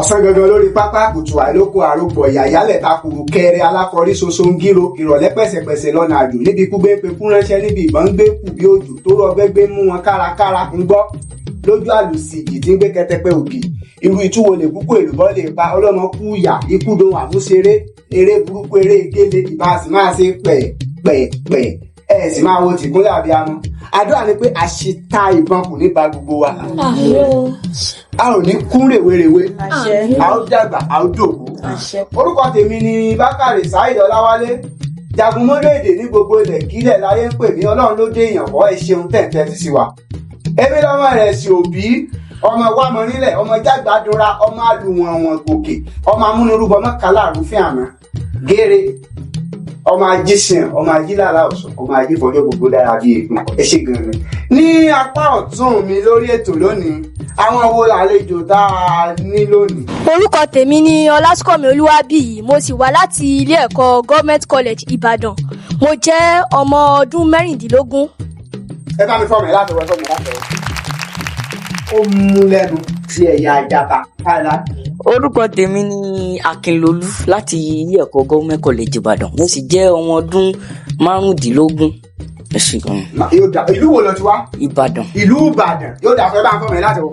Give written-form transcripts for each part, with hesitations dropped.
ọ̀sán gangan lórí pápá kùtù àìlóko àròpọ̀ ìyàyálẹ̀ takùrù kẹrẹ alákọ̀rí soso ń gírò ìrọ̀lẹ́ pẹ̀sẹ̀pẹ̀sẹ̀ lọ́nà àjò níbi kú gbé ń pekú ránṣẹ́ níbi ìbọn ń gbé kù bí òjò tó rọ gbẹ́gbẹ́ mú wọn kárakára ń gbọ́ lójú àlùsìgì tí ń gbé kẹtẹpẹ ògì irú ìtúwo lè kúkú èlùbọ́ lè pa ọlọ́mọ kú ìyà ikú dohun àmúṣeré eré burúkú eré gélé ìbá sì máa ṣe pẹ̀pẹ̀pẹ̀ ẹ sì máa wo tìkúnlẹ̀ abiyamọ àdúrà ni pé àṣetá ìbọn kò ní ba gbogbo wa a ò ní kún rèwerèwe a ó dàgbà a ó dògbò orúkọ tèmi ni Bákàrè Saheed Ọláwálé jagunmọ́lú èdè ní gbogbo ilẹ̀ kílẹ̀ láyé ń pè mí ọlọ́run ló dé èèyàn kọ́ ẹ ṣeun tẹ̀ǹtẹ̀ ti sí wa èmi lọ́mọ rẹ̀ sì òbí ọmọ wàmọ nílẹ̀ ọmọ jágbádùnra ọmọ àlùwọ̀n gòkè ọmọ amúnirúbọ mọ́kànlá àrùfín àná gèrè ọmọ ajísìn ọmọ ajílára ọ̀sán ọmọ ajífọjọ́ gbogbo dára bíi ègbọn ẹ ṣe gan-an ní apá ọ̀tún mi lórí ètò lónìí àwọn wo làlejò tá a ní lónìí. orúkọ tèmi ni Ọlásùnkànmí Olúwabíyì mo sì wá láti ilé ẹ̀kọ́ Government College Ìbàdàn mo jẹ́ ọmọ ọdún 16. ẹ bá mi fọmọ ẹ láti wọ fọmọ láti wọ ó mú lẹ́nu tí ẹ̀yà àjàpá káàlá. orúkọ tèmi ni Akínlolú láti ilé ẹ̀kọ́ Government College Ìbàdàn mo sì jẹ́ ọmọ ọdún 15. ẹ ṣé gan-an. ìlú wo ló ti wá. Ìbàdàn. ìlú Ìbàdàn yóò dà fún ẹ bá ń fọmọ ẹ láti wọ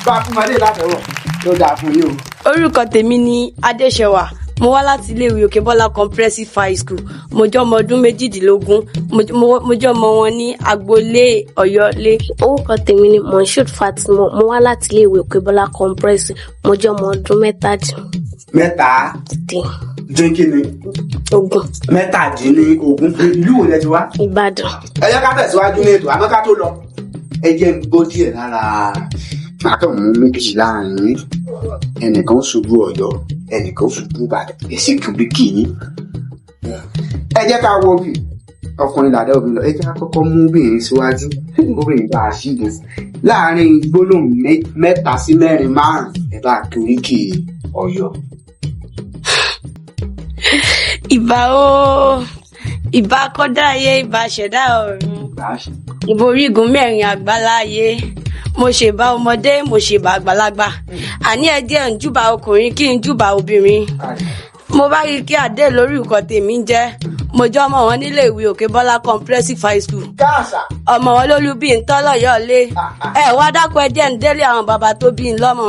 bá a fún ọmọdé láti wọ yóò dà fún yín o. orúkọ tèmi ni Adéṣẹwà mo wá láti iléèwé Òkèbọ́lá Comprehensive High School mo jẹ́ ọmọ ọdún 18 mo jẹ́ ọmọ wọn ní agboolé Ọ̀yọ́lé. orúkọ tèmi ni Monshood Fatima mo wá láti iléèwé Òkèbọ́lá Comprehensive mo jẹ́ ọmọ ọdún 17. dínkìnnì mẹ́tàdínlógún ìlú wo lẹ ti wá. Ìbàdàn. ẹ jẹ́ ká tẹ̀síwájú ní ètò àmọ́ ká tó lọ ẹ jẹ́ ń gbọ́ díẹ̀ lára àtọ̀mú méjì láàrin ẹnìkan ṣubú Ọ̀yọ́ ẹnìkan ṣubú Ìbàdàn èsì kìbí kìíní. ẹ jẹ́ ká wo bí ọkùnrin làdá obìnrin lọ ẹ jẹ́ ká kọ́kọ́ mú obìnrin síwájú obìnrin bá a ṣíde láàrin gbólóhùn 3 sí 4 5 ẹ bá toríkì Ọ̀yọ́. ìbà o ìbà kọ́dá ayé ìbà ṣẹ̀dá ọ̀run ìbà orígun 4 àgbáláyé mo ṣèbà ọmọdé mo ṣèbà àgbàlagbà àní ẹ jẹ́ ń júbà ọkùnrin kí n júbà obìnrin mo bá rí kí adé lórí nǹkan tèmi ń jẹ́ mo jẹ́ ọmọ wọn nílé ìwé Òkèbọ́lá Comprehensive High School ọmọ wọn lólú bí n tọ́lọ̀yọ́ lé ẹ wá dákun ẹ jẹ́ ń délé àwọn bàbá tó bí n lọ́mọ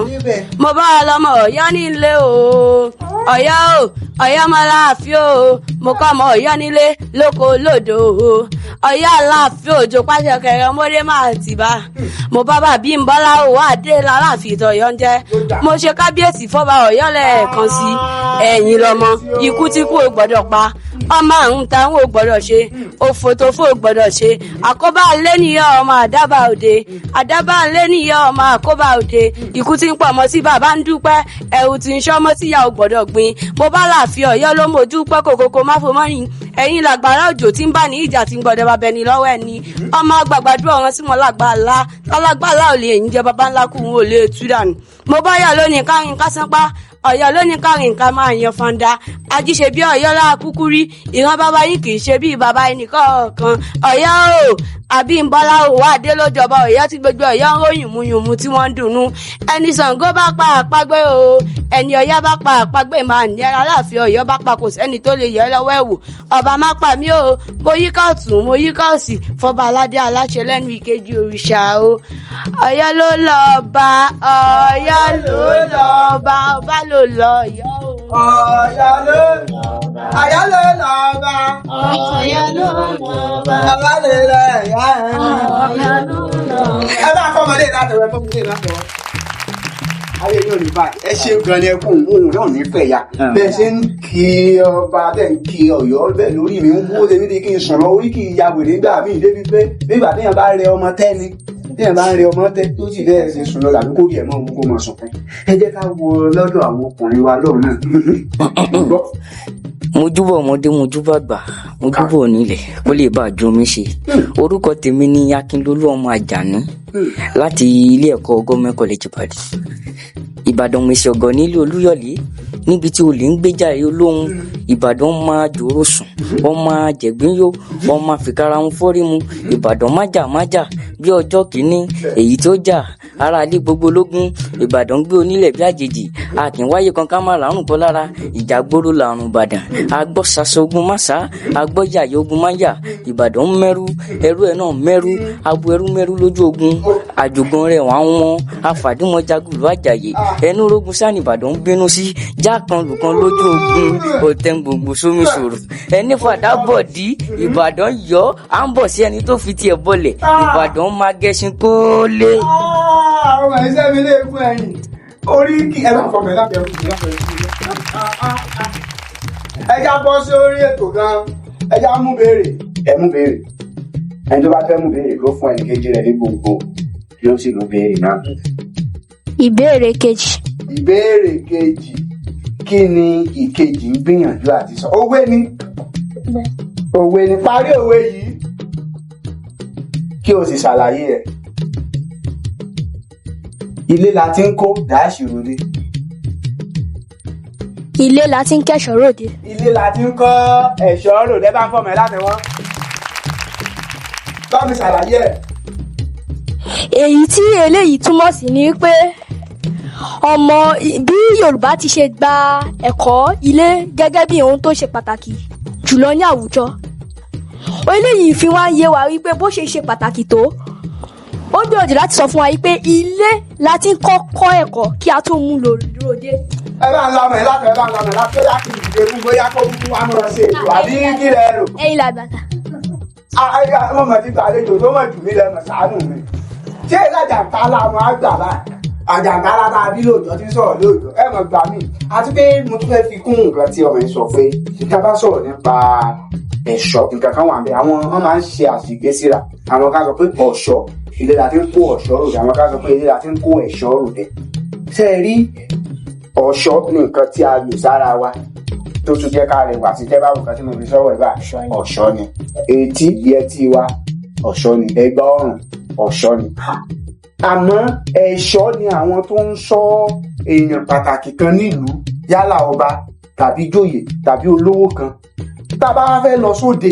mo bá wa lọ́mọ Ọ̀yọ́ nílé o Ọ̀yọ́ o Ọ̀yọ́ máa láàfin o mo kọ́ ọmọ Ọ̀yọ́ nílé lóko lódò o Ọ̀yọ́ aláàfin òjò pàṣẹ kẹrẹ ọmọdé máa tì bá mo bá bàbí ń bọ́lá o adé láláàfin ìtọ̀yọ́ ń jẹ́ mo ṣe kábíyèsí fọ́ba Ọ̀yọ́ lẹ́ẹ̀kan sí ẹ̀yìn lọ́mọ ikú tí kú ò gbọ́dọ̀ pa ọmọ àrùn táwọn ò gbọ́dọ̀ ṣe òfò tó fò gbọ́dọ̀ ṣe àkóbá lẹ́nìyàn ọmọ àdábà òde àdábà lẹ́nìyàn ọmọ àkóbá òde ikú tí ń pọ̀ mọ́ sí bàbá ń dúpẹ́ ẹ̀rù tí ń ṣọ́mọ síyà ò gbọ́dọ̀ gbin mo bá láàfin Ọ̀yọ́ ló mojú pẹ́ kòkòkò má fò mọ́rin ẹ̀yin làgbàrá òjò tí ń bá ní ìjà tí ń gbọ́dọ̀ bá bẹni lọ́wọ́ ẹ̀ ni ọmọ àgbàgbàdo ọ̀ràn sí wọn lágbàlá lálágbàlá ò lè ẹ̀yìn jẹ baba ńlá kù wọn ò lè tú dànù mo bá yà lónìí kárin kásánpá Ọ̀yọ́ lónìí kárin ká máa yan fanda ajíṣe bí Ọ̀yọ́ lára kúkú rí ìran bàbá yín kì í ṣe bí bàbá ẹnìkọ̀ọ̀kan Ọ̀yọ́ o Abímbọ́lá o wà dé lójọba Ọ̀yọ́ tí gbogbo Ọ̀yọ́ ń ròyìn muyùnmu tí wọ́n ń dùnnú ẹni Ṣàngó bá pa àpagbé o ẹni Ọ̀yọ́ bá pa àpagbé máa ní Aláàfin Ọ̀yọ́ bá pa kò sẹ́ni tó lè yẹ lọ́wọ́ ẹ̀wò ọba má pa mí o mo yí ká ọ̀tún mo yí ká òsì fọba aládé aláṣẹ lẹ́nu ìkejì òrìṣà o Ọ̀yọ́ ló lọ bá Ọ̀yọ́ ló lọ bá ọba ló lọ Ọ̀yọ́ o. Ọ̀yọ́ ló lọ bá Ọ̀yọ́ ló lọ bá Ọ̀yọ́ ló lọ bá ọba lè lọ ẹ̀yà ẹ̀. Ọ̀yọ́ ló lọ bá. ẹ bá fọmọdé láti wọ fọmọdé láti wọ. ayé yóò ní báyìí ẹ ṣe gan ni ẹkún òun náà nífẹ̀ẹ́ ya bẹ́ẹ̀ ṣe ń kí ọba bẹ́ẹ̀ ń kí Ọ̀yọ́ bẹ́ẹ̀ lórí mi ń wó débi kí n sọ̀rọ̀ orí kì í ya wèrè nígbà míì débi pé nígbà téèyàn bá rẹ ọmọ tẹ́ni téèyàn bá ń rẹ ọmọ tẹ́ tó sì bẹ́ẹ̀ ṣe sùn lọ làbí kó rí ẹ̀ mọ́ òun kó mọ̀ sùn fún ẹ jẹ́ ká wo lọ́dọ̀ àwọn ọkùnrin wa lọ́rùn náà. mo júbà ọmọdé mo júbà àgbà mo júbà onílẹ̀ kó lè bá àjọ mi ṣe orúkọ tèmi ni Akínlolú ọmọ Àjàní láti ilé ẹ̀kọ́ Government College Ìbàdàn Ìbàdàn Mèsì Ọ̀gọ̀ nílé Olúyọ̀lé níbi tí olè ń gbéjà olóhùn Ìbàdàn máa jòrò sùn ọmọ àjẹgbínyó ọmọ àfikàrà ń fọ́rí mu Ìbàdàn májà bí ọjọ́ kìíní èyí tó jà ara ilé gbogbo lógún Ìbàdàn gbé onílẹ̀ bí àjèjì a kì í wáyé kan ká má làárùn kọ́ lára ìjà gbóró làrùn Ìbàdàn agbọ́ sase ogun má sá agbọ́ yàyà ogun má yà Ìbàdàn mẹ́rú ẹrú ẹ̀ náà mẹ́rú abo ẹrú mẹ́rú lójú ogun àjògùn rẹ̀ wọ́n wọ́n afàdúmọ̀ jagùlù àjàyè ẹnu rogun sani Ìbàdàn ń bínú sí jákan lùkan lójú ogun òtẹ́ gbogbo sómi ṣòro ẹni fàdá bọ̀ dí Ìbàdàn yọ à ń bọ̀ sí ẹni tó fi tiẹ̀ bọ̀lẹ̀ Ìbàdàn máa gẹṣin kó lé. àwọn ọmọ ẹ̀ṣẹ́ mi lè fún ẹ̀yìn orí kí ẹ bá fọmọ ẹ lábẹ́ ẹ̀rù ẹja bọ́ sí orí ètò gan ẹja mú béèrè ẹni tó bá fẹ́ mú béèrè ló fún ẹnì kejì rẹ̀ ní gbogbo yóò sì mú béèrè náà. ìbéèrè kejì. Kí ni ìkejì ń gbìyànjú àti sọ? Òwe ni parí òwe yìí kí o sì ṣàlàyé ẹ̀. Ilé la ti ń kó dáàṣì ròde. Ilé la ti ń kẹ́ṣọ̀ ròde. Ilé la ti ń kọ́ ẹ̀ṣọ́ ròde bá ń fọmọ ẹ láti wọ́n. Bá mi ṣàlàyé ẹ̀. Èyí tí eléyìí túmọ̀ sí ni pé ọmọ bí Yorùbá ti ṣe gba ẹ̀kọ́ ilé gẹ́gẹ́ bí ohun tó ṣe pàtàkì jùlọ ní àwùjọ. Eléyìí fi wá yé wa wípé bó ṣe ṣe pàtàkì tó ó gbìyànjú láti sọ fún wa wípé ilé la ti ń kọ́ ẹ̀kọ́ kí a tó mú lòdì. Ẹ bá ń lọ ọmọ ẹ láti bóyá kì í dìde fún bóyá kó fún wa mọ̀ ṣe ètò àbí kí lẹ rò. Ẹ̀yin làgbàtà. Mo mọ̀ ti gbàlejò tó mọ̀ jù mí lẹ́nu ṣàánú mi. Ṣé ìlàjàntálá wọn á gbà báyìí? Àjàntálá tá a bí lóòjọ́ tí ń sọ̀rọ̀ lóòjọ́ ẹ mọ̀ gbà mí. Àti pé mo tún fẹ́ fi kún nǹkan tí ọmọ yìí sọ pé tá a bá sọ̀rọ̀ nípa ẹ̀ṣọ́ nǹkan kan wà ń bẹ àwọn wọn máa ń ṣe àṣìgbé síra àwọn kan sọ pé ọ̀ṣọ́ ilé la ti ń kó ọ̀ṣọ́ ròde àwọn kan sọ pé ilé la ti ń kó ẹ̀ṣọ́ ròde. Ṣé ẹ rí ọ̀ṣọ́ ní nǹkan tí a lò sára wa tó tún jẹ́ ká rẹwà sí tẹ́ bá wù kan tí mo fi sọ́wọ́ ẹ̀ bá ọ̀ṣọ́ ni etí yẹtí wa ọ̀ṣọ́ ni ẹgbà ọrùn ọ̀ṣọ́ ni. Àmọ́ ẹ̀ṣọ́ ni àwọn tó ń ṣọ́ èèyàn pàtàkì kan nílùú yálà ọba tàbí joyè tàbí olówó kan tá a bá fẹ́ lọ sóde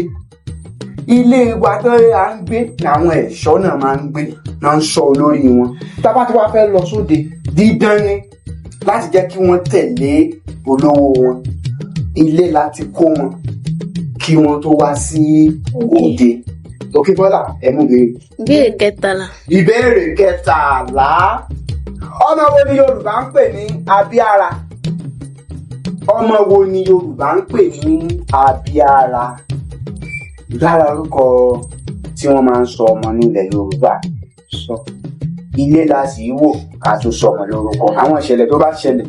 ilé wa tó à ń gbé làwọn ẹ̀ṣọ́ náà máa ń gbé náà ń ṣọ́ olórí wọn tá a bá ti wá fẹ́ lọ sóde dídán ni láti jẹ́ kí wọ́n tẹ̀lé olówó wọn ilé láti kó wọn kí wọ́n tó wá sí òde. Òkè Bọ́lá ẹ̀mú béèrè. Ìbéèrè kẹtàlá. Ọmọ wo ni Yorùbá ń pè ní abíára? Ọmọ wo ni Yorùbá ń pè ní abíára? Lára orúkọ tí wọ́n máa ń sọ ọmọ nílẹ̀ Yorùbá sọ. Ilé la sì wò ká tó sọ ọmọ lórúkọ. Àwọn ìṣẹ̀lẹ̀ tó bá ṣẹlẹ̀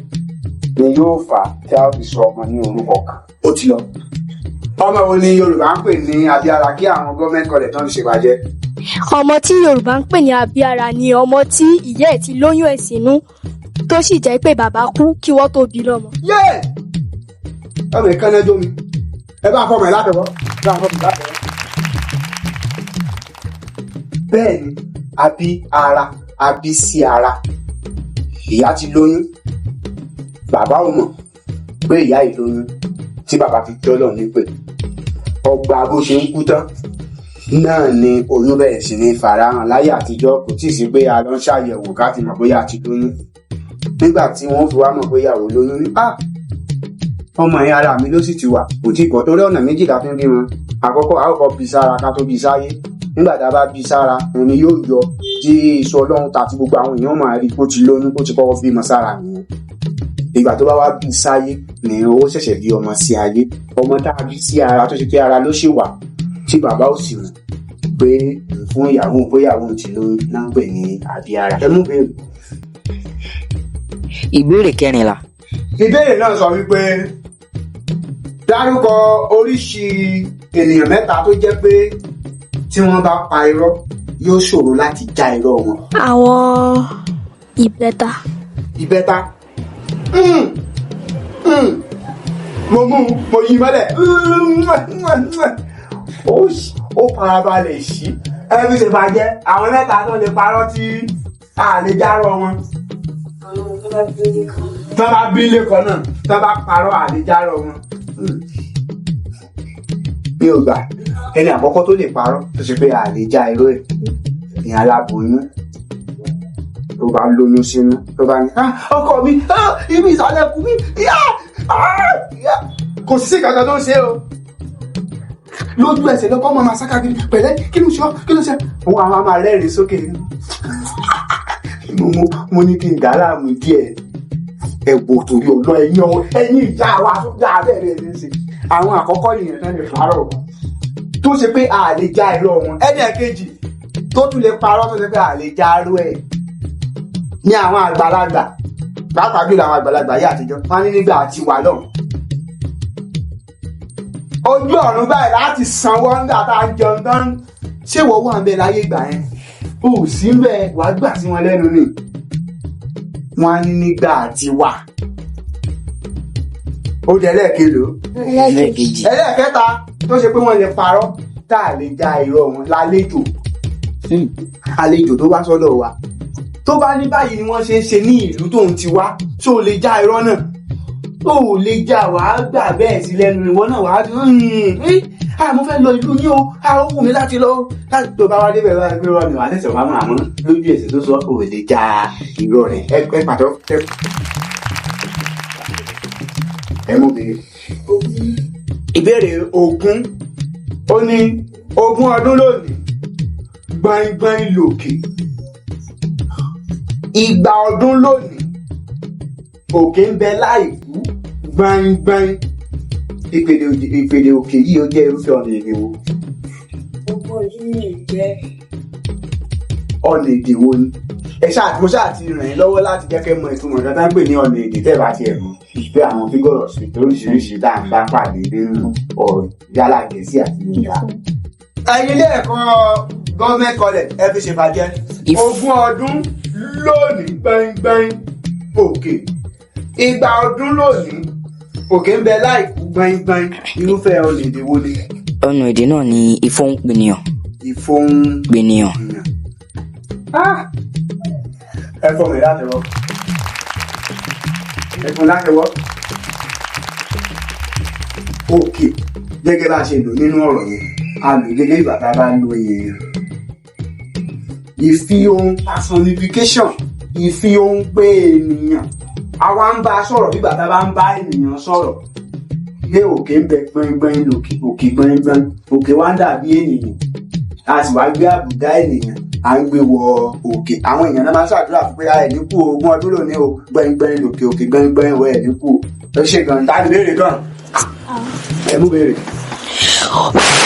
ni yóò fà á tí a fi sọ ọmọ ní orúkọ kan. Ó ti lọ. Ọmọ wo ni Yorùbá ń pè ní abíára kí àwọn gọ́ọ̀mẹ̀ntì kọlẹ̀ tán ti ṣèbàjẹ́? Ọmọ tí Yorùbá ń pè ní abíára ni ọmọ tí ìyá ẹ̀ ti lóyún ẹ̀ sínú tó sì jẹ́ pé bàbá kú kí wọ́n tó bí lọ́mọ. Ọmọ ìkànnì ẹjọ́ mi ẹ bá fọmọ ẹ látọwọ́ bẹ́ẹ̀ ni abí sí ara ìyá ti lóyún bàbá ò mọ̀ pé ìyá yìí lóyún tí bàbá fi jọ́lọ̀ nípè ọgbà bó ṣe ń kú tán náà ni oyún bẹ̀rẹ̀ sí ní farahàn láyé àtijọ́ kò tí ì sí pé a lọ ń ṣàyẹ̀wò ká ti mọ̀ bóyá a ti lóyún nígbà tí wọ́n fi wá mọ̀ pé ìyàwó lóyún ní ọmọ yẹn ara mi ló sì ti wà kò tí kò torí ọ̀nà méjì la fi ń bí wọn àkọ́kọ́ bí sára ká tó bí sáyé nígbà tá a bá bí sára òun ni yóò yọ tí iṣu ọlọ́run tàbí gbogbo àwọn èèyàn máa rí kó ti lóyún kó ti kọ́kọ́ bímọ sára nìyẹn ìgbà tó bá wá bí sáyé ni ó ṣẹ̀ṣẹ̀ bí ọmọ sí ayé ọmọ tá a bí sí ara tó ṣe pé ara ló ṣì wà tí bàbá ò sì mọ̀ pé fún ìyàwó ti lóyún náà ń pè ní abíára. ẹ mú béèrè. Ìbéèrè kẹrìnlá. Ìbéèrè náà sọ wípé dárúkọ oríṣi ènìyàn mẹ́ta tó jẹ́ pé tí wọ́n bá pa irọ́ yóò ṣòro láti já irọ́ wọn. Àwọn ìbẹ́ta. Ìbẹ́ta. Mo yí mọ́lẹ̀. Ó farabalẹ̀ sí. Ẹbí ṣe bàjẹ́ àwọn mẹ́ta tó lè parọ́ tí a lè járọ wọn. tí wọ́n bá bí ilé kan náà tí wọ́n bá parọ́ àlejárọ̀ wọn. mi ò gbà ẹni àkọ́kọ́ tó lè parọ́ tó ṣe pé àlejá irú ẹ̀ ní aláboyún tó bá lóyún sínú tó bá ní ọkọ mi ibi ìsàlẹ̀ kù mí kò sí kankan tó ń ṣe o lójú ẹsẹ̀ lọ́kọ́ máa sáká bí pẹ̀lẹ́ kí ló ṣe kí ló ṣe òun àwọn máa rẹ́rìn sókè mo ní kí n dá láàmú díẹ̀ ẹ̀bùn torí ọ̀nà ẹ̀yìn ìjà wa tó dá abẹ́rẹ́ ẹ̀ ṣe àwọn àkọ́kọ́ nìyẹn náà lè parọ́ tó ṣe pé a lè já irọ́ wọn ẹni ẹ̀kejì tó tún lè parọ́ tó ṣe pé a lè já irọ́ ẹ̀ ní àwọn àgbàlagbà pàápàá bí àwọn àgbàlagbà yìí àtijọ́ wọn ní nígbà àti wà lọ́hùn ojú ọ̀run báyìí láti sanwó nígbà tá a jẹun tán ṣé wọ́n wà ń bẹ láyé ìgbà yẹn ó sì ń bẹ wàá gbà sí wọn lẹ́nu ni wọ́n á ní nígbà àti wà ó jẹ́ ẹlẹ́ẹ̀kejì ẹlẹ́ẹ̀kẹta tó ṣe pé wọ́n lè parọ́ tá a lè já irọ́ wọn lálejò àlejò tó wá sọ́dọ̀ wa tó bá ní báyìí ni wọ́n ṣe ń ṣe ní ìlú tóun ti wá tó lè já irọ́ náà tó lè já wàá gbà bẹ́ẹ̀ sí lẹ́nu ìwọ náà wàá ti mo fẹ́ lọ ìlú yín o ó wù mí láti lọ láti tó bá wá débẹ̀ wá gbé rọ mi wà lẹ́sẹ̀ wá mọ́ àmọ́ lójú ẹ̀sẹ̀ tó sọ kò lè já irọ́ rẹ̀ ẹ pàtó ẹ mú bèrè. ìbéèrè ogún ó ní 20 ọdún lónìí gbọ̀ngbọ̀n lòkè 100 ọdún lónìí òkè ń bẹ láìkú gbọ̀ngbọ̀n ìpèdè òkè yìí ó jẹ́ irúfẹ́ ọ̀nà èdè wo. gbogbo yìí jẹ́ ọ̀nà èdè wo ni mo ṣáà ti ràn yín lọ́wọ́ láti jẹ́ kẹ́ mọ ìtumọ̀ nǹkan tá ń pè ní ọ̀nà èdè tẹ́ bá ti ẹ̀rù pé àwọn figure of speech oríṣiríṣi tá à ń bá pàdé nínú ọ̀rọ̀ yálà Gẹ̀ẹ́sì àti Yorùbá. ẹ̀yin ilé ẹ̀kọ́ government college ẹ fi ṣe bàjẹ́ 20 ọdún lónìí gbẹ̀ngbẹ̀ng òkè 100 ọdún lónìí òkè ń bẹ láìkú gbẹ̀ngbẹ̀ng irúfẹ́ ọ̀nà èdè wo ni. ọ̀nà èdè náà ni ìfọ̀hùnpènìyàn. ìfọ̀hùnpènìyàn. ẹ fọ mi láti wọ ẹ fún láti wọ òkè gẹ́gẹ́ bá a ṣe lò nínú ọ̀rọ̀ yẹn a lò gẹ́gẹ́ ìgbà tá a bá lo èèyàn ìfihàn personification ìfihàn pé ènìyàn àwa ń bá a sọ̀rọ̀ bí ìgbà tá a bá ń bá ènìyàn sọ̀rọ̀ pé òkè ń bẹ gbẹngbẹng lòkè òkè gbẹngbẹng òkè wá ń dàbí ènìyàn a sì wá gbé àbùdá ènìyàn à ń gbé wọ òkè àwọn èèyàn náà máa ń ṣàdúrà fún pé ẹ ní kú 20 ọdún lónìí o gbẹngbẹng lòkè òkè gbẹngbẹng wọ ẹ ní kú ẹ ṣe gan tá a lè béèrè gan ẹ mú béèrè.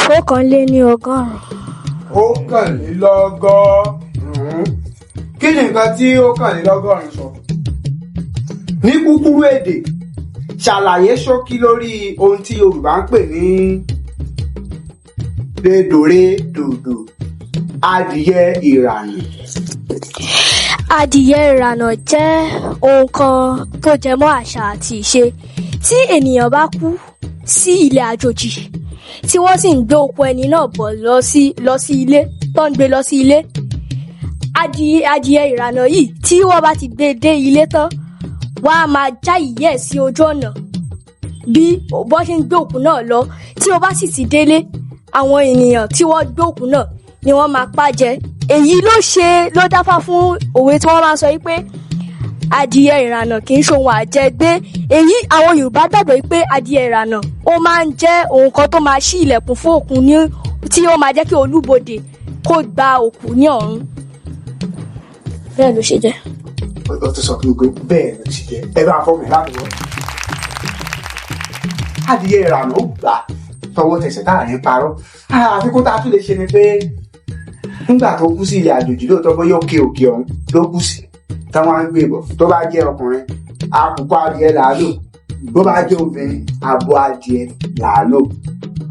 101. 101. kí ni nǹkan tí 101 sọ? ní kúkúrú èdè ṣàlàyé ṣókí lórí ohun tí Yorùbá ń pè ní dédòré dòdò adìyẹ ìrànà. Adìyẹ ìrànà jẹ́ ohun kan tó jẹ mọ́ àṣà àti ìṣe tí ènìyàn bá kú sí ilẹ̀ àjòjì tí wọ́n sì ń gbé òkú ẹni náà bọ̀ lọ sí ilé tó ń gbé lọ sí ilé. Adìyẹ ìrànà yìí tí wọ́n bá ti gbé dé ilé tán wọ́n á máa já ìyẹ́ sí ojú ọ̀nà bí bọ́ ṣe ń gbé òkú náà lọ. Tí o bá sì ti délé àwọn ènìyàn tí wọ́n gbé òkú náà ni wọ́n máa pa jẹ. Èyí ló dáfá fún òwe tí wọ́n máa sọ wípé adìyẹ ìrànà kì í ṣohun àjẹgbé. Èyí àwọn Yorùbá gbàgbọ́ wípé adìyẹ ìrànà ó máa ń jẹ́ ohun kan tó máa ṣí ilẹ̀kùn fún òkú ní tí ó máa jẹ́ kí olúbodè kó gba òkú ní ọ̀run. Bẹ́ẹ̀ ló ṣe jẹ́. ó ti sọ fún mi pé bẹ́ẹ̀ ló ṣe jẹ́ ẹ bá fọ́ mi láti wọ́n. adìyẹ ìrànà ó gbà tọwọ́ tẹsẹ̀ táàrin parọ́ àfikún tá a tún lè ṣe ni pé nígbà tó kú sí ilẹ̀ àjòjì lóòótọ́ bóyá òkè ọ̀hún ló kú sí táwọn á ń gbé bọ̀ tó bá jẹ́ ọkùnrin àkùkọ adìẹ làálò bó bá jẹ́ obìnrin abo adìẹ làálò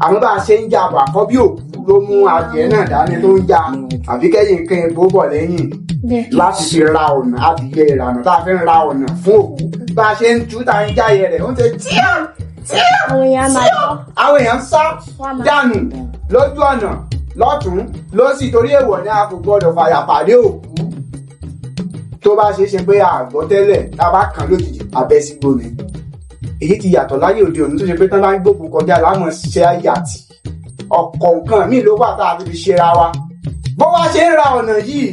àmọ́ bá a ṣe ń jà bọ̀ àkọ́bí òkú ló mú adìẹ náà dání tó ń jà àbí kẹ́yìn nǹkan epo bọ̀ lẹ́yìn láti fi ra ọ̀nà adìyẹ ìrànà tá a fi ń ra ọ̀nà fún òkú bá a ṣe ń tú tá a ń jáyẹ rẹ̀ ó ń ṣe tíá àwọn èèyàn máa gbọ́. àwọn èèyàn sá dànù lójú ọ̀nà lọ́tún lósì torí èèwọ̀ ni a kò gbọ́dọ̀ fàyà pàdé òkú tó bá ṣeé ṣe pé àgbọ̀ tẹ́lẹ̀ tá a bá kàn lójijì abẹ́ sí gbòmí èyí ti yàtọ̀ láyé òde òní tó ṣe pé tán bá ń gbógun kọjá láwọn ṣiṣẹ́ àyàtì ọkọ̀ nǹkan míì ló wà tá a fi ṣera wa bó wá ṣe ń ra ọ̀nà yìí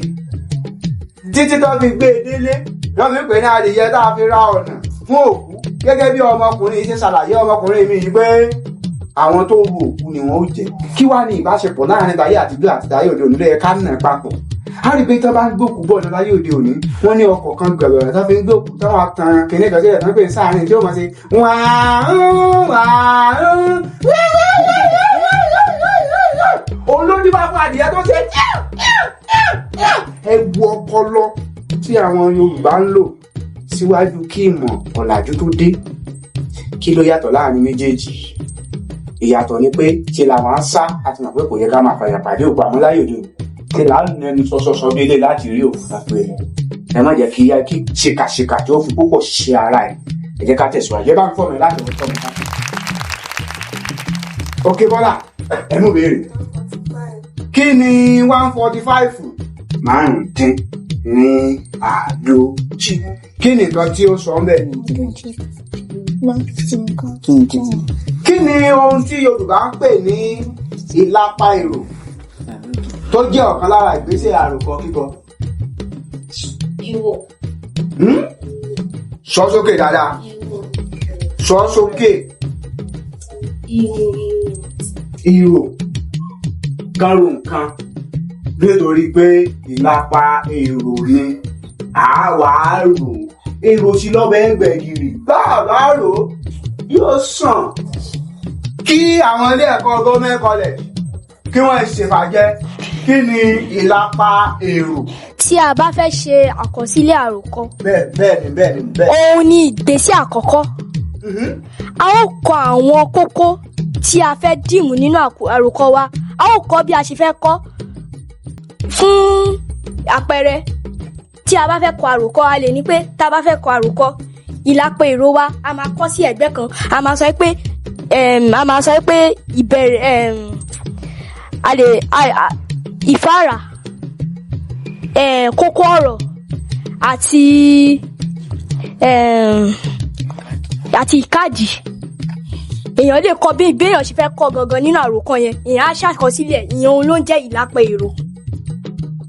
títí tó fi gbé e délé wọ́n fi pè ní adìyẹ tá a fi ra ọ̀nà fún òkú gẹ́gẹ́ bí ọmọkùnrin yìí ṣe ṣàlàyé ọmọkùnrin mi yìí pé àwọn tó ru òkú ni wọ́n ó jẹ kí wá ní ìbáṣepọ̀ láàrin tayé àtijọ́ àti tayé òde òní lóye ká nà papọ̀ a rí i pé tí wọ́n bá ń gbókùú bọ̀ ní tayé òde òní wọ́n ní ọkọ̀ kan gbẹ̀rẹ̀ tó fi ń gbókùú tó wọ́n tan kìnìún kan sílẹ̀ tó ń pè ní sáàrin tí ó máa ṣe olódì bá fún adìyẹ tó ṣe ẹwu ọpọlọ tí àwọn Yorùbá ń lò síwájú kí ìmọ̀ ọ̀làjú tó dé kí ló yàtọ̀ láàrin méjèèjì ìyàtọ̀ ni pé ṣe làwọn á sá àti mọ̀ pé kò yẹ ká máa fàyà pàdé òkú àmọ́ láyé òde ṣe láàrin ẹni sọsọsọ délé láti rí òkú lápẹ́ ẹ̀ ẹ má jẹ́ kí ṣìkàṣìkà tí ó fi púpọ̀ ṣe ara ẹ̀ ẹ jẹ́ ká tẹ̀síwájú ẹ bá ń fọ́ mi láti ọ̀tọ̀ mi ká. ok Bọ́lá ẹ mú béèrè kí ni 145 márùndínláàádójì kí ni nǹkan tí ó sọ ń bẹ̀? kí ni ohun tí Yorùbá ń pè ní ìlápá èrò tó jẹ́ ọ̀kan lára ìgbésẹ̀ àròkọ kíkọ? Sọ sókè dáadáa. Sọ sókè. Ìrò kan ro nǹkan nítorí pé ìlápá èrò ni àwa rò èrò sí lọ́bẹ̀ ẹgbẹ̀gìrì báàbá rò yóò sàn kí àwọn ilé ẹ̀kọ́ Government College kí wọ́n ṣèfàjẹ́ kí ni ìlápá èrò. Tí a bá fẹ́ ṣe àkọsílẹ̀ àròkọ. Bẹ́ẹ̀ni. Òun ni ìgbésẹ̀ àkọ́kọ́. A ó kọ àwọn kókó tí a fẹ́ dìmú nínú àròkọ wa. A ó kọ bí a ṣe fẹ́ kọ. Fún àpẹẹrẹ, tí a bá fẹ́ kọ àròkọ, a lè ní pé tá a bá fẹ́ kọ àròkọ, ìlápá èrò wa a máa kọ sí ẹ̀gbẹ́ kan. A máa sọ pé ìbẹ̀rẹ̀ ìfáàrà kókó ọ̀rọ̀ àti ìkádìí. Èèyàn lè kọ bí ìgbéyàn ṣe fẹ́ kọ gangan nínú àròkọ yẹn, èèyàn á ṣàkọsílẹ̀ ìyẹn òun ló ń jẹ́ ìlápá èrò.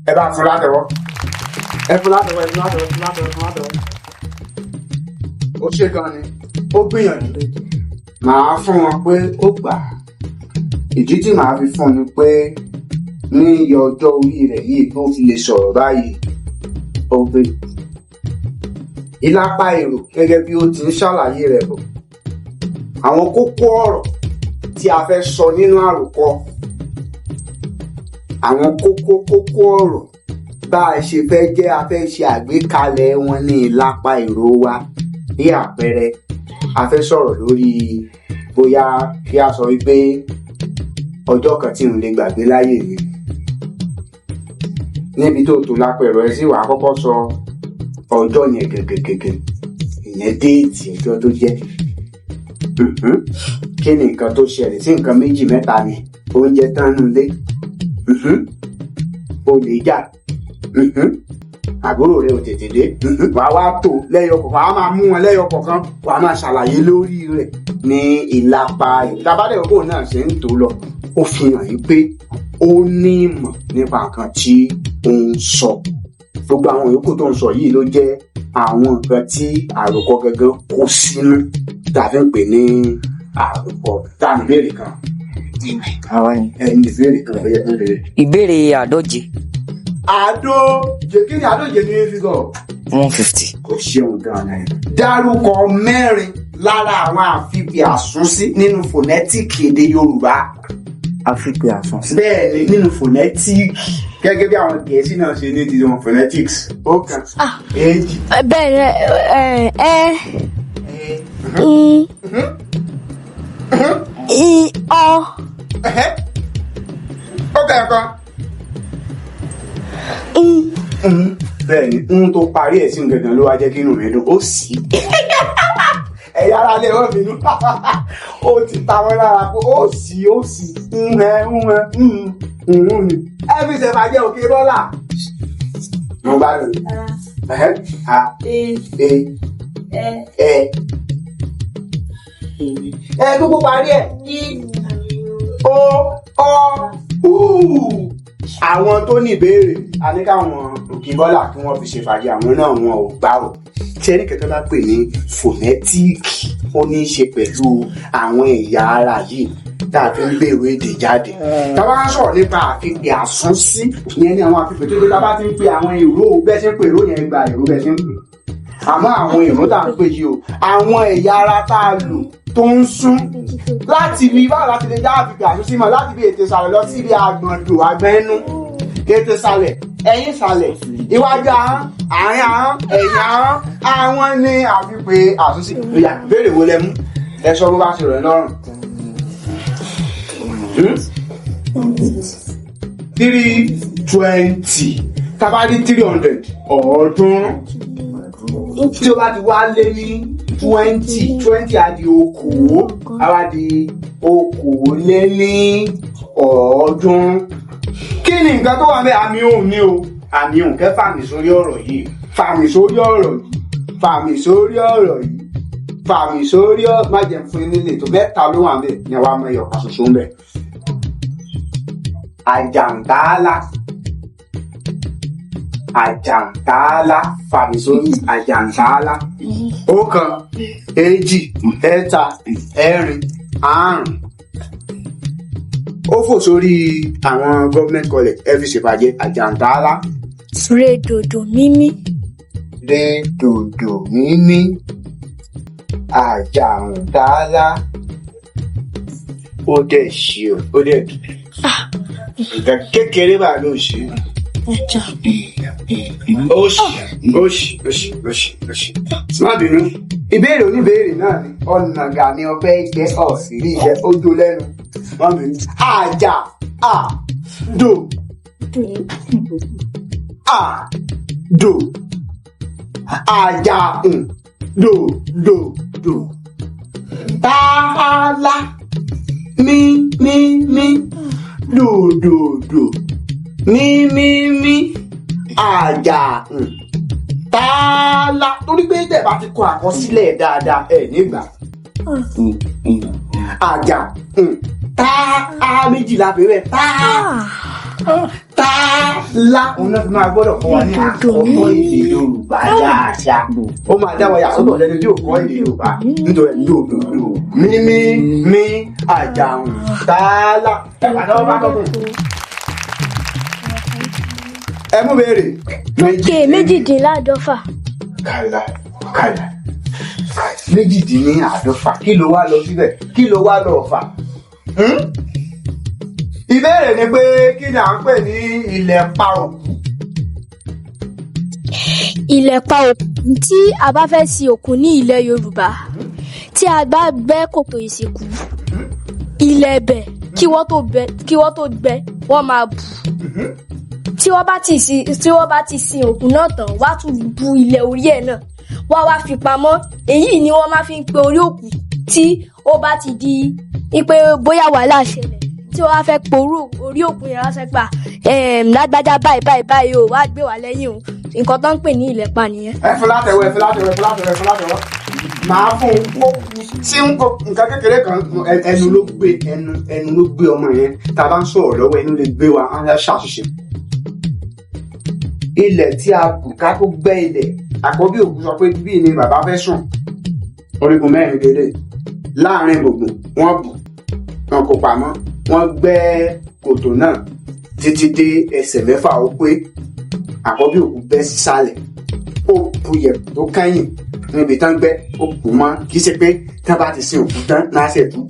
Ẹ bá fún látẹ̀wọ́. Ó ṣe gan ni ó gbìyànjú màá fún wọn pé ó gbà ìdí tí màá fi fún ni pé ní iye ọjọ́ orí rẹ̀ yìí tó fi lè sọ̀rọ̀ báyìí ó gbé ìlápá èrò gẹ́gẹ́ bí ó ti ń ṣàlàyé rẹ̀ bọ̀ àwọn kókó ọ̀rọ̀ tí a fẹ́ sọ nínú àròkọ àwọn kókó ọ̀rọ̀ bá a ṣe fẹ́ jẹ́ a fẹ́ ṣe àgbékalẹ̀ wọn ní ìlápá èrò wa bí àpẹẹrẹ a fẹ́ sọ̀rọ̀ lórí bóyá kí a sọ wípé ọjọ́ kan tí n lè gbàgbé láyé mi níbi tó lápẹẹrẹ ẹ sì wà á kọ́kọ́ sọ ọjọ́ yẹn gẹ́gẹ́gẹ́gẹ́ ìyẹn déètì ọjọ́ tó jẹ́ kí ni nǹkan tó ṣẹlẹ̀ sí nǹkan méjì mẹ́ta ni oúnjẹ tán nulẹ̀ olè jà àbúrò rẹ ò tètè dé wàá wá tó lẹ́yọkọ̀ wàá máa mú wọn lẹ́yọkọ̀ kan wàá máa ṣàlàyé lórí rẹ̀ ní ìlápá ìtàbádẹ́wọ̀kọ̀ náà ṣe ń tó lọ ó fi hàn yín pé ó ní ìmọ̀ nípa nǹkan tí ó ń sọ gbogbo àwọn yòókù tó ń sọ yìí ló jẹ́ àwọn nǹkan tí àròkọ gangan kó sínú tàbí ń pè ní àròkọ táà ní ìbéèrè kan ẹni ìbéèrè kan ló yẹ kó lè. Ìbéèrè àádóje. Àádóje kí ni àádóje ní fígọ̀? 150. Kò ṣeun gan-an. Dárúkọ mẹ́rin lára àwọn àfipè àsúnsí nínú fònẹ́tíìkì èdè Yorùbá. Àfipè àsúnsí. Bẹ́ẹ̀ni nínú fònẹ́tíìkì gẹ́gẹ́ bí àwọn Gẹ̀ẹ́sì náà ṣe ní ti wọn phonetics. Ó kàn. Èjì. Bẹ́ẹ̀ Ó kàn kan. Bẹ́ẹ̀ni tó parí ẹ̀ sí gangan ló wá jẹ́ kí inú mi dùn ó sì. Ẹ̀yà ara lè wọ́n bínú. Ó ti ta wọ́n lára pé ó sì. Ẹ fi ṣẹ̀fà jẹ́ òkè bọ́là. Mo bá lò. A E gbogbo parí ẹ̀ O àwọn tó ní ìbéèrè a ní káwọn Òkìbọ́lá kí wọ́n fi ṣe fàájì àwọn náà wọn ò gbà ò ṣẹ́rí kẹta bá pè ní fònẹ́tíìkì ó ní í ṣe pẹ̀lú àwọn ẹ̀yà ara yìí tá a fi ń gbèrò èdè jáde. tá a bá ń sọ̀rọ̀ nípa àfipè àsúnsí ìyẹn ní àwọn àfipè tó dé tá a bá ti ń pe àwọn èrò bẹ́ẹ̀ ṣe ń pè èrò yẹn gba èrò bẹ́ẹ̀ ṣe ń pè. àmọ́ àwọn èrò tá a ń pè yìí o àwọn ẹ̀yà ara tá a lò tó ń sún láti ibi báwo láti lè dá àfipè àsúnsí mọ̀ láti ibi ètè ìsàlẹ̀ lọ sí ibi àgbọ̀ndò àgbẹ̀ẹ́nú ètè ìsàlẹ̀ ẹ̀yìn ìsàlẹ̀ iwájú ahọ́n àárín ahọ́n ẹ̀yìn ahọ́n àwọn ní àfipè àsúnsí. ìyá béèrè wo lẹ mú ẹ sọ bó bá ṣe rẹ̀ lọ́rùn. 320 tabadi 300 ọ̀ọ́dúnrún tí o bá ti wá lé ní 20 á di okòó á wá di okòóléní ọ̀ọ́dúnrún. kí ni nǹkan tó wà bẹ́ẹ̀ àmì òun ni o àmì òun kẹ́ fàmì sórí ọ̀rọ̀ yìí fàmì sórí ọ̀rọ̀ yìí fàmì sórí ọ̀rọ̀ yìí fàmì sórí ọ̀rọ̀ má jẹun fún ilé tó bẹ́ẹ̀ ta ló wà bẹ́ẹ̀ ni wàá mọ ẹyọ kan ṣoṣo ń bẹ̀. Àjàntálá àjàntálá fàmì sórí àjàntálá. Ọ̀kan èjì ẹ̀ta ẹ̀rin àrún ó fò sórí àwọn government college ẹ fi ṣèpàdé àjàntálá. Rédòdò mímí. Rédòdò mímí àjàntálá ó dẹ̀ ṣe ó dẹ̀ nǹkan kékeré bá ló ṣe. Oṣì. Má bínú. Ìbéèrè oníbéèrè náà ni ọ̀nàgà ni ọbẹ̀ jẹ́ ọ̀sìrí iṣẹ́ ó dó lẹ́nu. Má bínú. Àjà àdò àdò àjà dò tààlà mí dòdòdò mímímí àjà tààlà torí pé tẹ̀ bá ti kọ àkọsílẹ̀ dáadáa ẹ̀ nígbà àjà tààlà méjìlá bẹ̀rẹ̀ tààlà òun náà fi máa gbọ́dọ̀ kọ́ wa ní àkọ́kọ́ èdè Yorùbá dáadáa ó máa dá wa yà sọ́dọ̀ lẹ́nu tí ò kọ́ èdè Yorùbá nítorí dòdòdò mímí àjà tààlà ẹ̀ pàdé ọba tọ́kùn. Ẹ mú béèrè. Méjìdínláàdọ́fà. Kàìlà. Méjìdínláàdọ́fà. Kí ló wá lọ síbẹ̀? Kí ló wá lọ fà? Ìbéèrè ni pé kí ni à ń pè ní ìlẹ̀pa òkú? Ìlẹ̀pa òkú tí a bá fẹ́ sin òkú ní ilẹ̀ Yorùbá tí a bá gbẹ́ kòtò ìsìnkú ilẹ̀ ẹbẹ̀ kí wọ́n tó gbẹ́ wọ́n máa bù tí wọ́n bá ti sin òkú náà tán wá tún bu ilẹ̀ orí ẹ̀ náà wá fi pamọ́ èyí ni wọ́n máa fi ń pe orí òkú tí ó bá ti di pé bóyá wàhálà ṣẹlẹ̀ tí wọ́n á fẹ́ pe orí òkú yẹn ránṣẹ́ gbà lágbájá báyìí o wá gbé wá lẹ́yìn o nǹkan tó ń pè ní ìlẹ̀pa nìyẹn. ẹ fún látẹ̀wọ́ màá fún un tí nǹkan kékeré kan ẹnu ló gbé ọmọ yẹn tá a bá ń sọ̀rọ̀ lọ́wọ́ ẹnu lè gbé wa á ṣàṣìṣe. Ilẹ̀ tí a bù ká tó gbẹ́ ilẹ̀ àkọ́bí òkú sọ pé bí ni bàbá fẹ́ sùn orígun mẹ́rin délé láàrin gbùngbùn wọ́n bù wọn kò pamọ́ wọ́n gbẹ́ kòtò náà títí dé ẹsẹ̀ mẹ́fà ó pé àkọ́bí òkú bẹ́ sísàlẹ̀ ó bu yẹ̀pẹ̀ tó kẹ́yìn níbi tán gbẹ́ ó bù mọ́ kì í ṣe pé tán bá ti sin òkú tán náà ṣe bù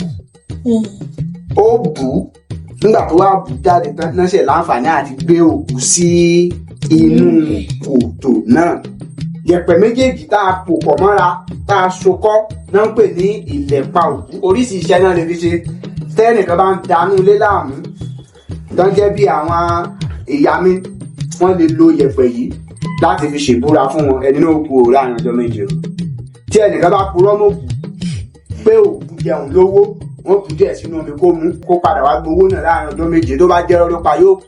ó bù nígbà tó wá bù jáde tán náà ṣe láǹfààní àti gbé òkú sí inú kòtò náà yẹ̀pẹ̀ méjèèjì tá a pò pọ̀ mọ́ra tá a sokọ́ náà ń pè ní ìlẹ̀pa òkú oríṣi iṣẹ́ náà lè fi ṣe tẹ́nìkan bá ń danú ilé láàmú dánjẹ́ bí àwọn ìyá mi wọ́n lè lo yẹ̀pẹ̀ yìí láti fi ṣèbúra fún wọn ẹni náà kú òòrùn àrùn ọjọ́ méje tí ẹnìkan bá purọ́ mọ́ òkú pé òkú jẹun lówó wọ́n kú díẹ̀ sínú omi kó mú kó padà wá gbowó náà láàrin ọjọ́ méje tó bá jẹ́ ọlọ́pàá yóò kú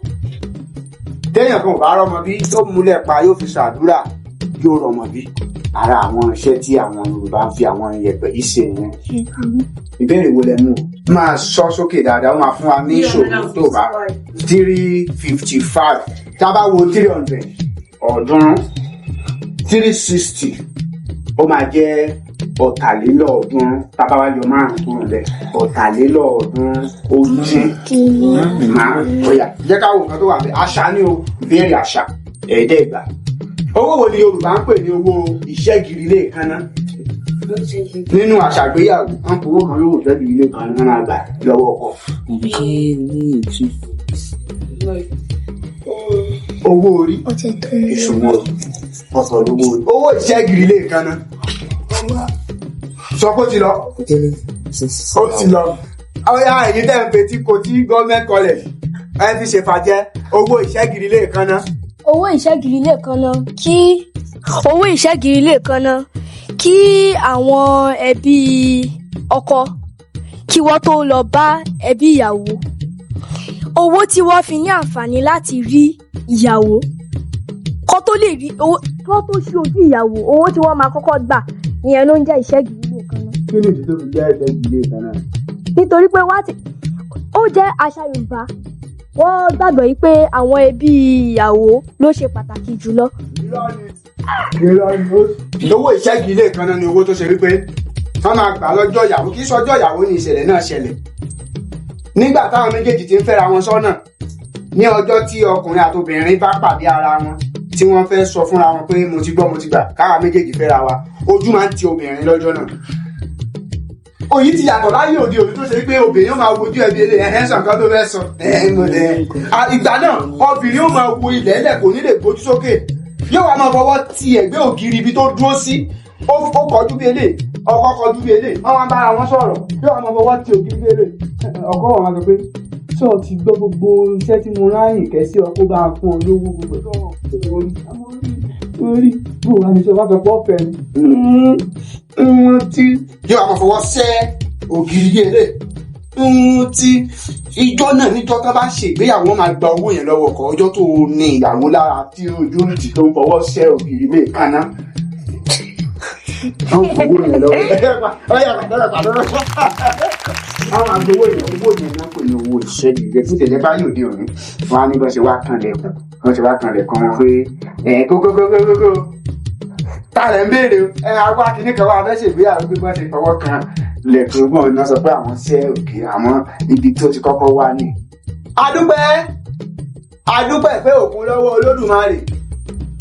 téèyàn kan ò bá rọ́mọ bí tó múlẹ̀ pa yóò fi ṣàdúrà yóò rọmọ bí ara àwọn iṣẹ́ tí àwọn Yorùbá ń fi àwọn iyẹ̀pẹ̀ yìí ṣe nìyẹn. ìbéèrè wo lẹ mú o máa sọ sókè dáadáa ó máa fún wa ní ìṣòro tó bá 355 tá a bá wo 300 ọ̀ọ́dúnrún 360 ó máa jẹ́ ọ̀tàlélọ́ọ̀ọ́dúnrún tá a bá wá yọ márùn kúrò lẹ̀ ọ̀tàlélọ́ọ̀ọ́dúnrún ó dín márùn. Ọ̀yà jẹ́ ká wo nǹkan tó wà bẹ́ẹ̀ àṣà ni o ìbéèrè àṣà ẹ̀ẹ́dẹ́gbà. owó wo ni Yorùbá ń pè ní owó ìṣẹ́gìrì léèkánná? nínú àṣà ìgbéyàwó wọn kò owó kan lówó ìṣẹ́gìrì léèkánná máa gbà lọ́wọ́ ọkọ. owó orí ìṣòwò ọ̀sán lówó orí owó ìṣẹ́gìrì léèkánná sọ pé ó ti lọ ó ti lọ. ọ̀yà èyí tẹ̀ ń fetí kò tí gọ́ọ̀mẹ̀ntì college ẹ fi ṣèfàjẹ́ owó ìṣẹ́gìrì léèkánná. owó ìṣẹ́gìrì léèkánná kí àwọn ẹbí ọkọ kí wọ́n tó lọ bá ẹbí ìyàwó owó tí wọ́n fi ní àǹfààní láti rí ìyàwó kó tó lè rí owó kó tó ṣe ojú ìyàwó owó tí wọ́n máa kọ́kọ́ gbà ìyẹn ló ń jẹ́ ìṣẹ́gìrì léèkánná. kí ni ìdí tó fi jẹ́ ìṣẹ́gìrì léèkánná? nítorí pé ó jẹ́ àṣà Yorùbá wọ́n gbàgbọ́ yìí pé àwọn ẹbí ìyàwó ló ṣe pàtàkì jùlọ. owó ìṣẹ́gìrì léèkánná ni owó tó ṣe wípé wọ́n máa gbà lọ́jọ́ ìyàwó kì í sọjọ́ ìyàwó ni ìṣẹ̀lẹ̀ náà ṣẹlẹ̀ nígbà táwọn méjèèjì ti ń fẹ́ra wọn sọ́nà ní ọjọ́ tí ọkùnrin àti obìnrin bá pàdé ara wọn tí wọ́n fẹ́ sọ fúnra wọn pé mo ti gbọ́ mo ti gbà káwa méjèèjì fẹ́ra wa ojú máa ń ti obìnrin lọ́jọ́ náà. òyì ti yàtọ̀ láyé òde òní tó ṣe pé obìnrin ó máa wojú ẹbí ilé sàn kan tó fẹ́ sọ ìgbà náà obìnrin ó máa wo ilẹ̀ ẹlẹ̀ kò ní lè gbójú sókè yóò wá máa fọwọ́ ti ẹ̀gbẹ́ ògiri ibi tó dúró sí ó kọjú bí eléyìí ọkọ kọjú bí eléyìí wọ́n máa bára wọn sọ̀rọ̀ yóò wá máa fọwọ́ ti ògiri bí eléyìí ọkọ wọn máa sọ pé sọ ti gbọ́ gbogbo iṣẹ́ tí mo ráyìn kẹ́ sí ọkọ bá fún ọ lówó gbogbo orí bó wà ní sọ wá fẹ́ pọ́ fẹ́ tí yóò wá máa fọwọ́ sẹ́ ògiri bí eléyìí tí ìjọ náà níjọ́ tó bá ń ṣègbéyàwó máa gba owó yẹn lọ́wọ́ ọkọ ọjọ́ tó ní ìyàwó lára tí ojú ti tó ń fọwọ́ sẹ́ ògiri lè kaná. àwọn owó yẹn lọ́wọ́ àwọn agbowó yẹn owó yẹn náà kò ní owó ìṣẹ́jú rẹ̀ fún tẹ̀lé báyìí òde òní wọn á ní bọ́ ṣe wá kan lẹ́kùn wọn pé kókókókókó tààrẹ̀ ń béèrè agbá kìíní kan wá fẹ́ ṣègbéyàwó pé wọ́n ti fọwọ́ kan lẹ́kùn wọn náà sọ pé àwọn ṣẹ́ òkè àwọn ibi tó ti kọ́kọ́ wá ní. adúpẹ́ pé òkun lọ́wọ́ Olódùmarè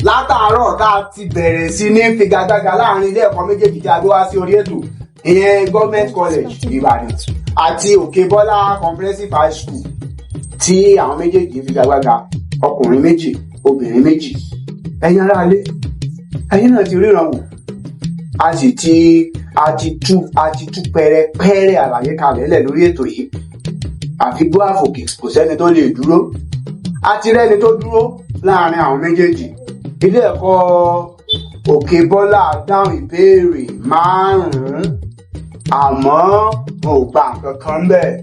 látàárọ̀ tá a ti bẹ̀rẹ̀ sí ní figagbága láàrin ilé ẹ̀kọ́ méjèèjì tí a gbé wá sí orí ètò ìyẹn Government College Ìbàdàn àti Òkè Bọ́lá Comprehensive High School tí àwọn méjèèjì figagbága ọkùnrin méjì obìnrin méjì. ẹ̀yin aráalé ẹ̀yin náà ti ríran wò a ti tú pẹ́rẹ́pẹ́rẹ́ àlàyé kalẹ̀ lẹ̀ lórí ètò yìí àfi gbọ́ àfòkè kò sẹ́ni tó lè dúró a ti rẹ́ni tó dúró láàrin àwọn méjèèjì. ilé ẹ̀kọ́ Òkè Bọ́lá dáhùn ìbéèrè 5 àmọ́ wọn ò gba nǹkan kan bẹ́ẹ̀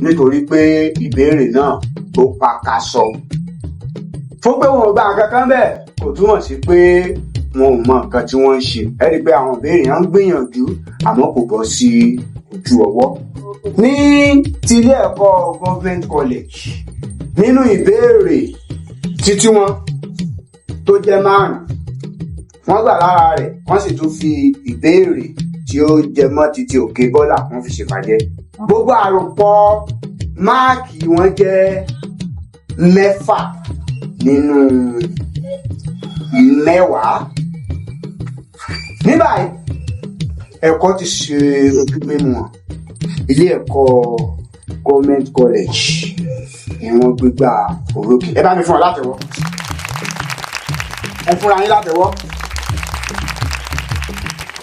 nítorí pé ìbéèrè náà ó pakasọ. fún pé wọn ò gba nǹkan kan bẹ́ẹ̀ kò túmọ̀ sí pé wọn ò mọ nǹkan tí wọ́n ń ṣe. ẹ rí i pé àwọn ìbéèrè yẹn ń gbìyànjú àmọ́ kò bọ́ sí ojú ọwọ́. ní ti ilé ẹ̀kọ́ Government College nínú ìbéèrè títí wọn tó jẹ́ 5 wọ́n gbà lára rẹ̀ wọ́n sì tún fi ìbéèrè tí ó jẹ mọ́ títí Òkè Bọ́lá wọ́n fi ṣèfàjẹ́. gbogbo àròpọ̀ máàkì wọn jẹ́ 6 nínú 10. ní báyìí ẹ̀kọ́ ti ṣe ojú mímu wọn ilé ẹ̀kọ́ Government College ni wọ́n gbégbá orókè. ẹ bá mi fún ọ látẹ̀wọ́ ẹ fúnra yín látẹ̀wọ́.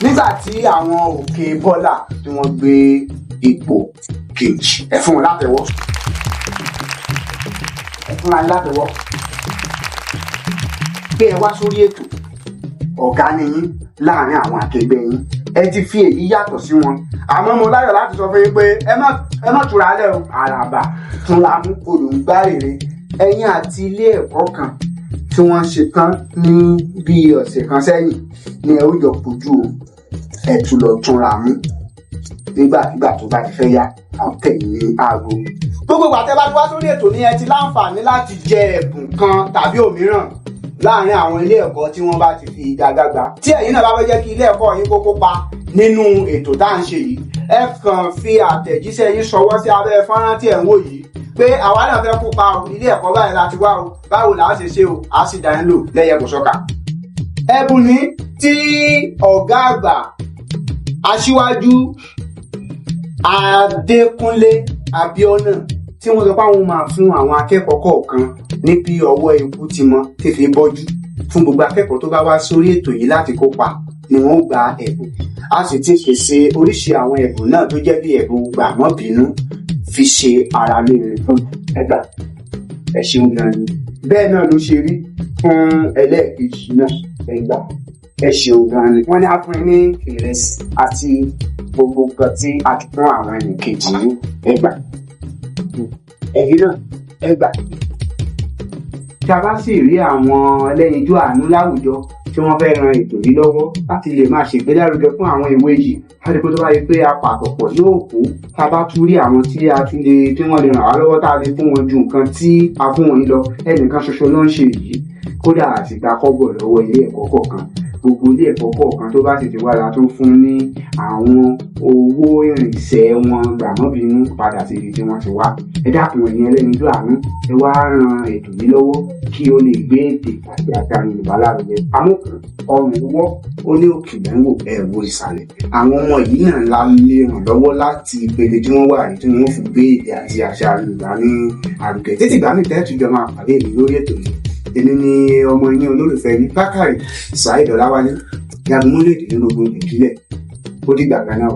nígbà tí àwọn Òkè Bọ́lá tí wọ́n gbé ipò kejì ẹ fún wọn látẹ̀wọ́ ẹ fúnra yín látẹ̀wọ́. gbé ẹ wá sórí ètò ọ̀gá ni yín láàrin àwọn akẹgbẹ́ yín ẹ ti fi èyí yàtọ̀ sí wọn àmọ́ mo láyọ̀ láti sọ fún yín pé ẹ má tura lẹ́ o àràbà tún la mú olùgbà rere ẹ̀yin àti ilé ẹ̀kọ́ kan tí wọ́n ṣe tán ní bí ọ̀sẹ̀ kan sẹ́yìn ní ẹ ó jọ kojú ẹ tún lọ túnra mú nígbàkigbà tó bá ti fẹ́ yá àwọn tẹ̀yìn ní aago. gbogbo àtẹ bá ti wá sórí ètò ní ẹ ti láǹfààní láti jẹ ẹ̀bùn kan tàbí òmíràn láàárín àwọn ilé ẹ̀kọ́ tí wọ́n bá ti fi ìdàgbàgbà. tí ẹ̀yin náà bá fẹ́ jẹ́ kí ilé ẹ̀kọ́ yín kó kópa nínú ètò tá à ń ṣe yìí, ẹ kàn fi àtẹ̀jíṣẹ́ yín ṣọwọ́ sí abẹ́ fọ́nrán tí ẹ̀ ń wò yìí pé àwa náà fẹ́ kópa o, ilé ẹ̀kọ́ báyìí láti wá o, báwo là á ṣe ṣe o, á sì dá yín lò lẹ́yẹ kò sọ́kà. ẹ̀bùn ní tí ọ̀gá àgbà aṣíwájú Adékúnlé Abíọ́nà tí wọ́n sọ pé àwọn máa fún àwọn akẹ́kọ̀ọ́ kọ̀ọ̀kan ní bí ọwọ́ ikú ti mọ tètè bọ́jú. Fún gbogbo akẹ́kọ̀ọ́ tó bá wá sórí ètò yìí láti kópa ni wọ́n gba ẹ̀bùn. A sì ti pèsè oríṣi àwọn ẹ̀bùn náà tó jẹ́ bí ẹ̀bùn gbàmọ́bínú fi ṣe ara lóore fún ẹgbà. Ẹ ṣeun gan ni. Bẹ́ẹ̀ náà ló ṣe rí fún ẹlẹ́ẹ̀kejì náà ẹgbà. Ẹ ṣeun gan ni. Wọ́n ní a fún ní ìrẹsì àti gbogbo nǹkan tí a ti fún àwọn ẹnìkejì ní ẹgbà. Ẹ̀yin náà ẹgbà. Tí a bá sì rí àwọn ẹlẹ́yinjú àánú láwùjọ tí wọ́n fẹ́ ran ètò yìí lọ́wọ́ láti lè máa ṣègbélárugẹ fún àwọn ìwé yìí, láti pé tó bá yẹ pé apàtọ̀pọ̀ yóò kó, tá a bá tún rí àwọn tí wọ́n lè ràn wá lọ́wọ́ tá a lè fún wọn ju nǹkan tí a fún wọn yìí lọ. Ẹnìkan ṣoṣo ló ń ṣe yìí, kódà àti gba kọ́bọ̀ lọ́wọ́ ilé ẹ̀kọ́ kọ̀ọ̀kan. Gbogbo ilé ẹ̀kọ́ kọ̀ọ̀kan tó bá sì ti wá la tó fún ní àwọn owó ìrìnsẹ̀ wọn gbàmọ́bínú padà sí ibi tí wọ́n ti wá. Ẹ dákun ẹ̀yin ẹlẹ́yinjú àánú, ẹ wá ran ètò yìí lọ́wọ́ kí ó lè gbé èdè àti àṣà Yorùbá lárugẹ. Amókùn ọrùn wọ́ ó ní òkè lẹ́wọ̀ ẹ̀ wo ìsàlẹ̀. Àwọn ọmọ yìí náà la lè ràn lọ́wọ́ láti ìpele tí wọ́n wà rí tí wọ́n fi gbé èdè àti àṣà Yorùbá ní àrùkẹ́. Títí ìgbà mi tẹ́tù jọ máa pàdé mi lórí ètò yìí. Èmi ni ọmọ yín olólùfẹ́ yín Bákàrè Saheed Ọláwálé, jagunmólèdè nínú ogun ìbílẹ̀. Ó dìgbà kan náà.